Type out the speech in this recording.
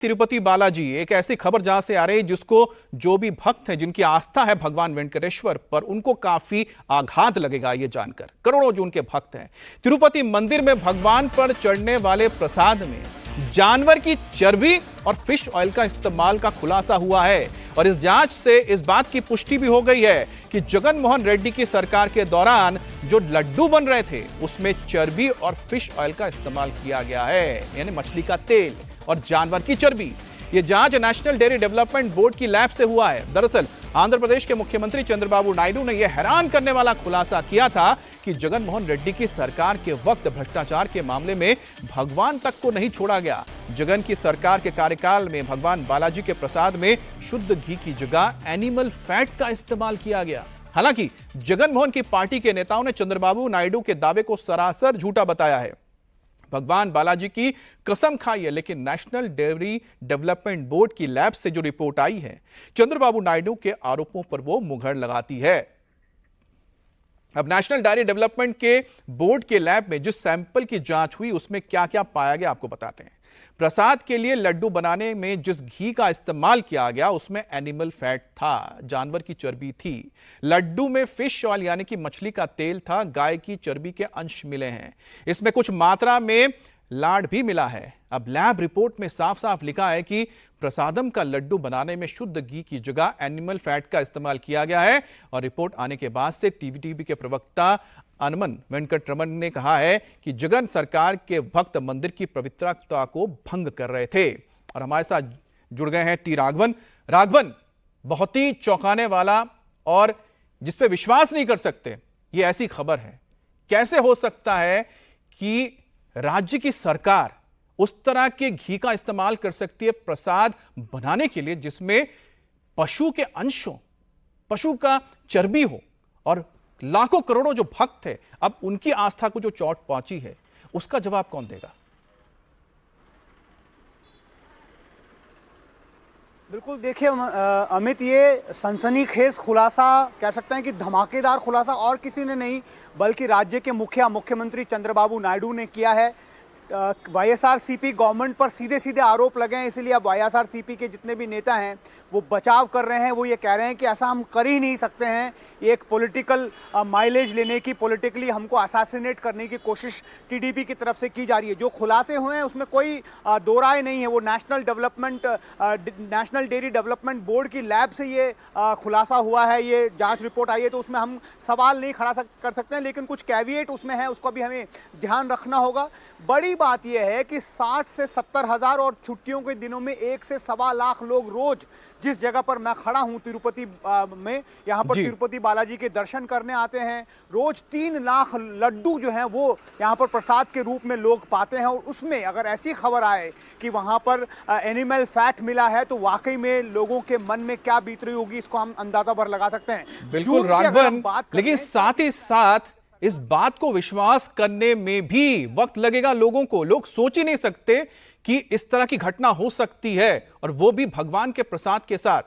तिरुपति बालाजी एक ऐसी खबर जहां से आ रही है जिसको जो भी भक्त हैं जिनकी आस्था है भगवान वेंकटेश्वर पर उनको काफी आघात लगेगा ये जानकर। करोड़ों जो उनके भक्त हैं तिरुपति मंदिर में भगवान पर चढ़ने वाले प्रसाद में जानवर की चर्बी और फिश ऑयल का इस्तेमाल का खुलासा हुआ है और इस जांच से इस बात की पुष्टि भी हो गई है कि जगन मोहन रेड्डी की सरकार के दौरान जो लड्डू बन रहे थे उसमें चर्बी और फिश ऑयल का इस्तेमाल किया गया है, यानी मछली का तेल और जानवर की चर्बी। यह जांच नेशनल डेयरी डेवलपमेंट बोर्ड की लैब से हुआ है। दरअसल आंध्र प्रदेश के मुख्यमंत्री चंद्रबाबू नायडू ने यह हैरान करने वाला खुलासा किया था कि जगन मोहन रेड्डी की सरकार के वक्त भ्रष्टाचार के मामले में भगवान तक को नहीं छोड़ा गया। जगन की सरकार के कार्यकाल में भगवान बालाजी के प्रसाद में शुद्ध घी की जगह एनिमल फैट का इस्तेमाल किया गया। हालांकि जगन मोहन की पार्टी के नेताओं ने चंद्रबाबू नायडू के दावे को सरासर झूठा बताया है। भगवान बालाजी की कसम खाई है, लेकिन नेशनल डेयरी डेवलपमेंट बोर्ड की लैब से जो रिपोर्ट आई है चंद्रबाबू नायडू के आरोपों पर वो मुहर लगाती है। अब नेशनल डेयरी डेवलपमेंट के बोर्ड के लैब में जिस सैंपल की जांच हुई उसमें क्या क्या पाया गया आपको बताते हैं। प्रसाद के लिए लड्डू बनाने में जिस घी का इस्तेमाल किया गया उसमें एनिमल फैट था, जानवर की चर्बी थी। लड्डू में फिश ऑयल यानी कि मछली का तेल था, गाय की चर्बी के अंश मिले हैं। इसमें कुछ मात्रा में लाड भी मिला है। अब लैब रिपोर्ट में साफ साफ लिखा है कि प्रसादम का लड्डू बनाने में शुद्ध घी की जगह एनिमल फैट का इस्तेमाल किया गया है और रिपोर्ट आने के बाद से टीवी के प्रवक्ता अनमन वेंकटरमन ने कहा है कि जगन सरकार के भक्त मंदिर की पवित्रता को भंग कर रहे थे। और हमारे साथ जुड़ गए हैं टी राघवन। राघवन, बहुत ही चौंकाने वाला और जिस पे विश्वास नहीं कर सकते ये ऐसी खबर है। कैसे हो सकता है कि राज्य की सरकार उस तरह के घी का इस्तेमाल कर सकती है प्रसाद बनाने के लिए जिसमें पशु के अंश हो, पशु का चर्बी हो और लाखों करोड़ों जो भक्त थे अब उनकी आस्था को जो चोट पहुंची है उसका जवाब कौन देगा? बिल्कुल, देखिए अमित, ये सनसनीखेज खुलासा कह सकते हैं कि धमाकेदार खुलासा और किसी ने नहीं बल्कि राज्य के मुख्यमंत्री चंद्रबाबू नायडू ने किया है। वाईएसआरसीपी गवर्नमेंट पर सीधे सीधे आरोप लगे हैं, इसलिए अब वाईएसआरसीपी के जितने भी नेता हैं वो बचाव कर रहे हैं। वो ये कह रहे हैं कि ऐसा हम कर ही नहीं सकते हैं, ये एक पॉलिटिकल माइलेज लेने की, पॉलिटिकली हमको असैसिनेट करने की कोशिश टीडीपी की तरफ से की जा रही है। जो खुलासे हुए हैं उसमें कोई दो राय नहीं है। वो नेशनल डेयरी डेवलपमेंट बोर्ड की लैब से ये खुलासा हुआ है, ये जाँच रिपोर्ट आई है, तो उसमें हम सवाल नहीं खड़ा कर सकते हैं, लेकिन कुछ कैविएट उसमें है, उसको भी हमें ध्यान रखना होगा। बड़ी बात यह है कि 60 से 70 हजार और छुट्टियों के दिनों में 1 से सवा लाख लोग रोज जिस जगह पर मैं खड़ा हूं तिरुपति में, यहां पर तिरुपति बालाजी के दर्शन करने आते हैं। रोज 3 लाख लड्डू जो हैं वो यहां पर प्रसाद के रूप में लोग पाते हैं और उसमें अगर ऐसी खबर आए कि वहां पर एनिमल फैट मिला है तो वाकई में लोगों के मन में क्या बीत रही होगी इसको हम अंदाजा पर लगा सकते हैं। बिल्कुल राघवन, लेकिन साथ ही साथ इस बात को विश्वास करने में भी वक्त लगेगा लोगों को। लोग सोच ही नहीं सकते कि इस तरह की घटना हो सकती है और वो भी भगवान के प्रसाद के साथ।